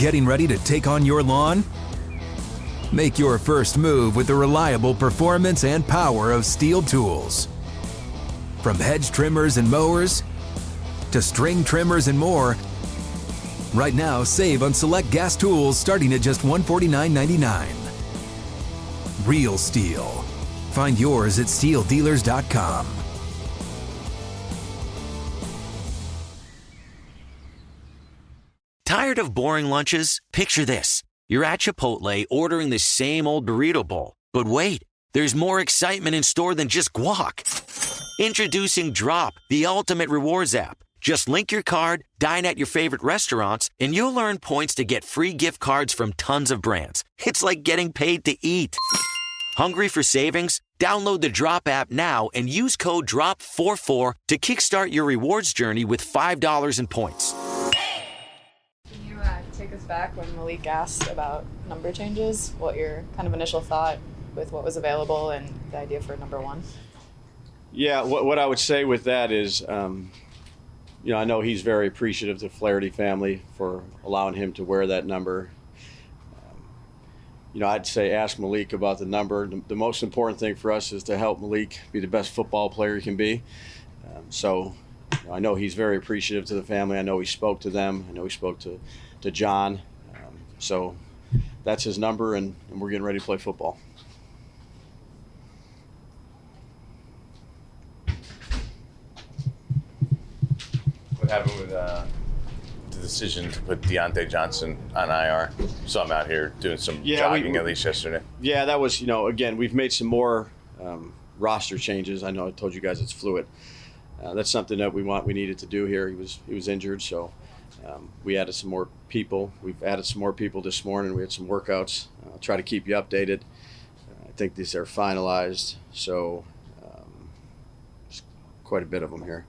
Getting ready to take on your lawn? Make your first move with the reliable performance and power of Steel tools. From hedge trimmers and mowers to string trimmers and more, right now save on select gas tools starting at just $149.99. Real Steel. Find yours at steeldealers.com. Tired of boring lunches? Picture this. You're at Chipotle ordering the same old burrito bowl. But wait, there's more excitement in store than just guac. Introducing Drop, the ultimate rewards app. Just link your card, dine at your favorite restaurants, and you'll earn points to get free gift cards from tons of brands. It's like getting paid to eat. Hungry for savings? Download the Drop app now and use code DROP44 to kickstart your rewards journey with $5 in points. Can you take us back when Malik asked about number changes? What your kind of initial thought with what was available and the idea for number one? Yeah, what I would say with that is, I know he's very appreciative of the Flaherty family for allowing him to wear that number. I'd say ask Malik about the number. The most important thing for us is to help Malik be the best football player he can be. I know he's very appreciative to the family. I know he spoke to them. I know he spoke to John. So that's his number, and we're getting ready to play football. What happened with the decision to put Deontay Johnson on IR? Saw him out here doing some jogging at least yesterday. Yeah, that was, again, we've made some more roster changes. I know I told you guys it's fluid. That's something that we needed to do here. He was injured, so we added some more people. We've added some more people this morning. We had some workouts. I'll try to keep you updated. I think these are finalized, so there's quite a bit of them here.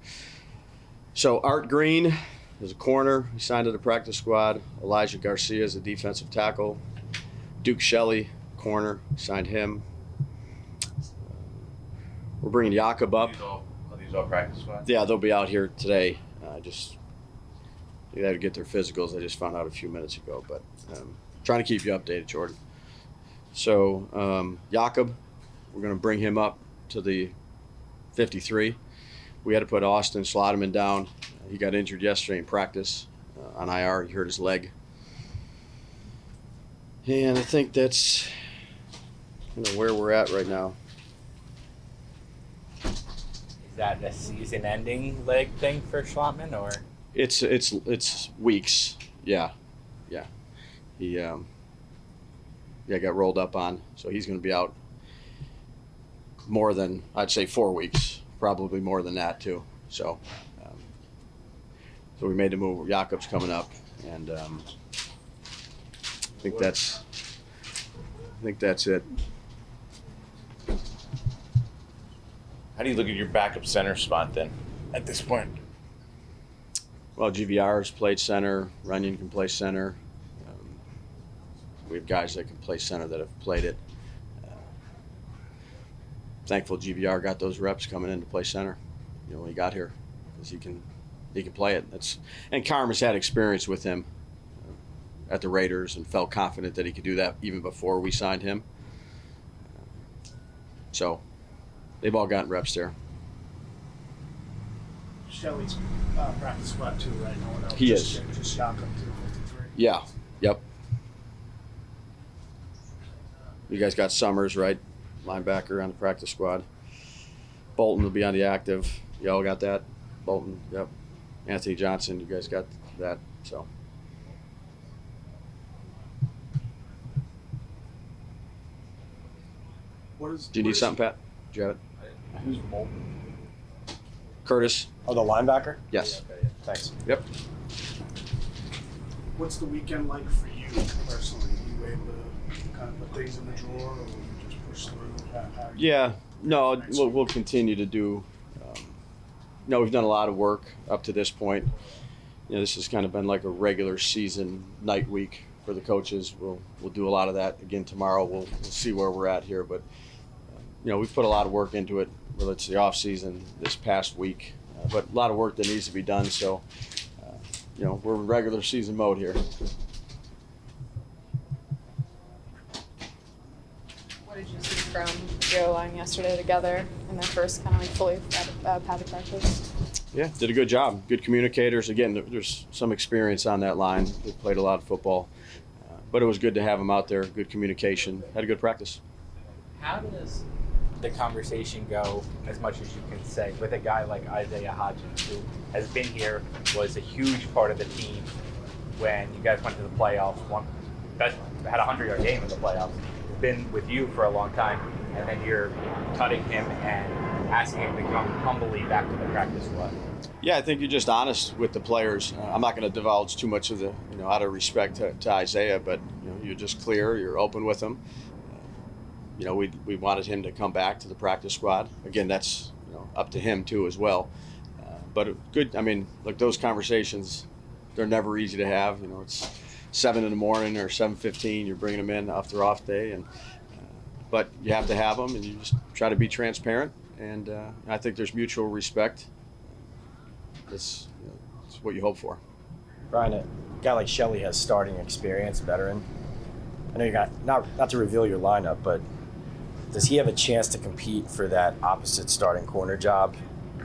So Art Green is a corner. He signed to the practice squad. Elijah Garcia is a defensive tackle. Duke Shelley, corner, signed him. We're bringing Jakob up. Are these all practice squads? Yeah, they'll be out here today. They had to get their physicals. I just found out a few minutes ago, but trying to keep you updated, Jordan. So Jakob, we're going to bring him up to the 53. We had to put Austin Slotterman down. He got injured yesterday in practice on IR. He hurt his leg. And I think that's where we're at right now. Is that a season-ending leg thing for Schlottman, or? It's weeks. Yeah. He got rolled up on, so he's going to be out more than, I'd say, 4 weeks. Probably more than that too. So we made the move. Jakob's coming up, and I think that's it. How do you look at your backup center spot then at this point? Well, GVR's played center. Runyon can play center. We have guys that can play center that have played it. Thankful GVR got those reps coming in to play center, when he got here, because he can play it. And Carmen's had experience with him at the Raiders and felt confident that he could do that even before we signed him. So they've all gotten reps there. Shelley's practice squad too, right? No one else. He is. Just Jakob to the 53. Yeah. Yep. You guys got Summers, right? Linebacker on the practice squad. Bolton will be on the active. You all got that? Bolton, yep. Anthony Johnson, you guys got that, so. Do you need something, Pat? Do you have it? Who's Bolton? Curtis. Oh, the linebacker? Yes. Thanks. Yep. What's the weekend like for you personally? You able to kind of put things in the drawer, or just push through? Yeah. No, we'll continue to do. We've done a lot of work up to this point. This has kind of been like a regular season night week for the coaches. We'll do a lot of that again tomorrow. We'll see where we're at here, but we've put a lot of work into it. Whether it's the off season this past week, but a lot of work that needs to be done. So, we're in regular season mode here. from the O-line yesterday together in their first kind of like fully padded practice? Yeah, did a good job. Good communicators. Again, there's some experience on that line. They played a lot of football. But it was good to have them out there, good communication, had a good practice. How does the conversation go, as much as you can say, with a guy like Isaiah Hodgins, who has been here, was a huge part of the team when you guys went to the playoffs, had a 100-yard game in the playoffs, been with you for a long time, and then you're cutting him and asking him to come humbly back to the practice squad? Yeah, I think you're just honest with the players. I'm not going to divulge too much of the, out of respect to Isaiah, but you're just clear, you're open with him. We wanted him to come back to the practice squad. Again, that's up to him too as well. But good. I mean, look, those conversations, they're never easy to have. It's 7 a.m. or 7:15. You're bringing them in off their off day, but you have to have them, and you just try to be transparent. And I think there's mutual respect. That's what you hope for. Brian, a guy like Shelley has starting experience, veteran. I know you got not to reveal your lineup, but does he have a chance to compete for that opposite starting corner job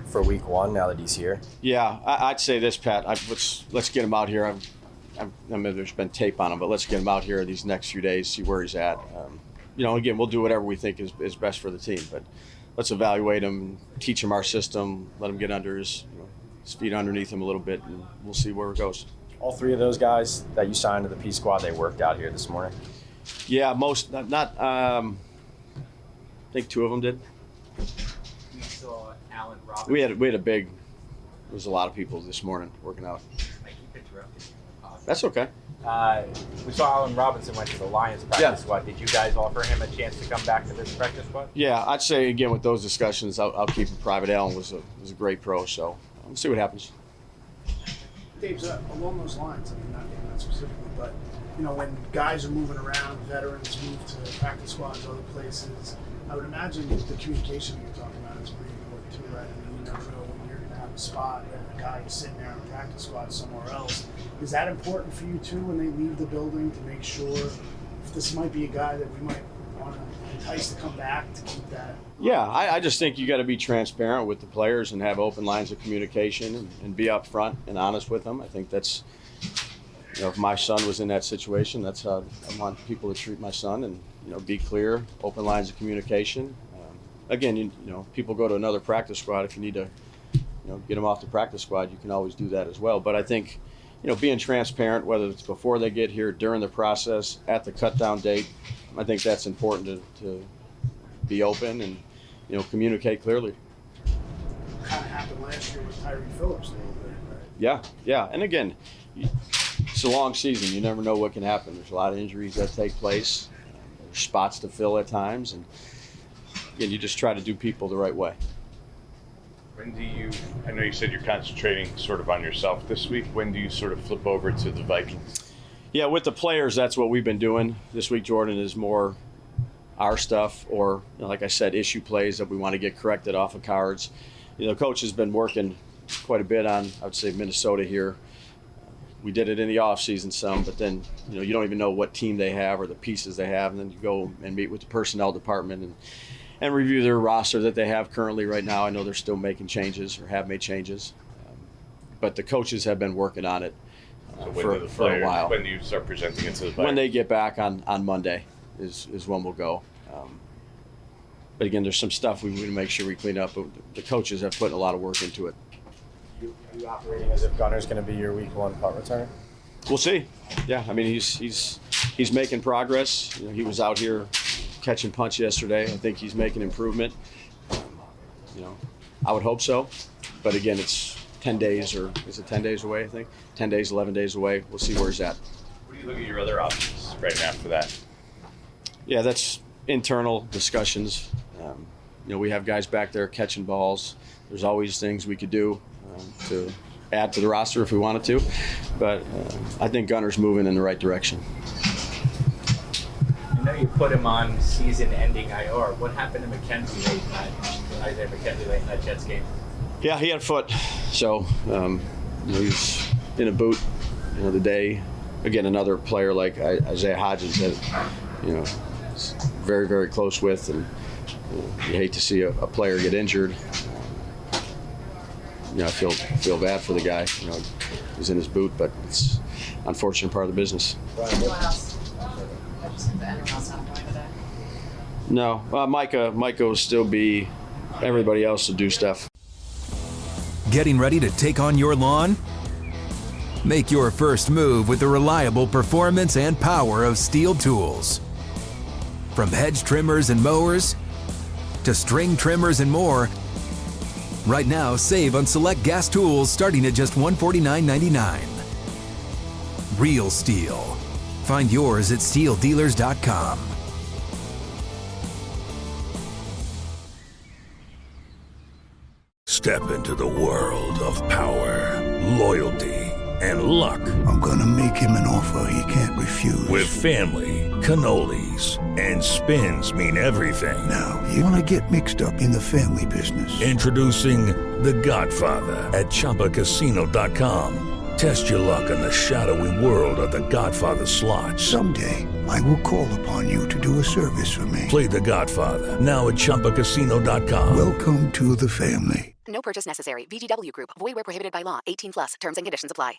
for week 1 now that he's here? Yeah, I'd say this, Pat. Let's get him out here. I mean, there's been tape on him, but let's get him out here these next few days, see where he's at. Again, we'll do whatever we think is best for the team, but let's evaluate him, teach him our system, let him get under his feet underneath him a little bit, and we'll see where it goes. All 3 of those guys that you signed to the P squad, they worked out here this morning? Yeah, I think 2 of them did. We saw Allen Robinson. We had a big. There was a lot of people this morning working out. I keep interrupting you. That's okay. We saw Allen Robinson went to the Lions practice squad. Did you guys offer him a chance to come back to this practice squad? Yeah, I'd say again with those discussions, I'll keep it private. Allen was a great pro, so we'll see what happens. Dave, along those lines, I mean, not getting that specifically, but when guys are moving around, veterans move to practice squads, other places, I would imagine the communication you're talking about is pretty important too, right? I mean, you never know when you're going to have a spot and a guy is sitting there in a practice squad somewhere else. Is that important for you too when they leave the building to make sure if this might be a guy that we might want to entice to come back to keep that? Yeah, I just think you got to be transparent with the players and have open lines of communication and be upfront and honest with them. I think that's, if my son was in that situation, that's how I want people to treat my son, and be clear, open lines of communication. Again, people go to another practice squad. If you need to, get them off the practice squad, you can always do that as well. But I think, being transparent, whether it's before they get here, during the process, at the cut down date, I think that's important to be open and communicate clearly. Kind of happened last year with Tyree Phillips, right? Yeah, and again, it's a long season. You never know what can happen. There's a lot of injuries that take place. There's spots to fill at times, and again, you just try to do people the right way. When do you, I know you said you're concentrating sort of on yourself this week. When do you sort of flip over to the Vikings? Yeah, with the players, that's what we've been doing. This week, Jordan, is more our stuff or, like I said, issue plays that we want to get corrected off of cards. Coach has been working quite a bit on, I would say, Minnesota here. We did it in the offseason some, but then, you don't even know what team they have or the pieces they have, and then you go and meet with the personnel department and review their roster that they have currently right now. I know they're still making changes or have made changes, but the coaches have been working on it for a while. When do you start presenting it to the players? When they get back on Monday is when we'll go. But again, there's some stuff we need to make sure we clean up, but the coaches have put a lot of work into it. Are you operating as if Gunner's going to be your week 1 punt returner? We'll see. Yeah, I mean, he's making progress. He was out here catching punch yesterday. I think he's making improvement. I would hope so. But again, it's 10 days, or is it 10 days away, I think? 10 days, 11 days away. We'll see where he's at. What do you look at your other options right now for that? Yeah, that's internal discussions. We have guys back there catching balls. There's always things we could do to add to the roster if we wanted to. But I think Gunner's moving in the right direction. I know you put him on season-ending IR. What happened to Isaiah McKenzie late in that Jets game? Yeah, he had a foot. So he's in a boot the day. Again, another player like Isaiah Hodgins that, very, very close with, and you hate to see a player get injured. I feel bad for the guy. He's in his boot, but it's an unfortunate part of the business. Anyone else? Anyone else not going today? No, Micah will still be. Everybody else will do stuff. Getting ready to take on your lawn? Make your first move with the reliable performance and power of Steel tools. From hedge trimmers and mowers to string trimmers and more, right now save on select gas tools starting at just $149.99. Real Steel. Find yours at steeldealers.com. Step into the world of power, loyalty, and luck. I'm gonna make him an offer he can't refuse. With family, cannolis, and spins mean everything. Now, you wanna get mixed up in the family business. Introducing The Godfather at ChumbaCasino.com. Test your luck in the shadowy world of The Godfather slot. Someday, I will call upon you to do a service for me. Play The Godfather now at ChumbaCasino.com. Welcome to the family. No purchase necessary. VGW Group. Void where prohibited by law. 18+. Terms and conditions apply.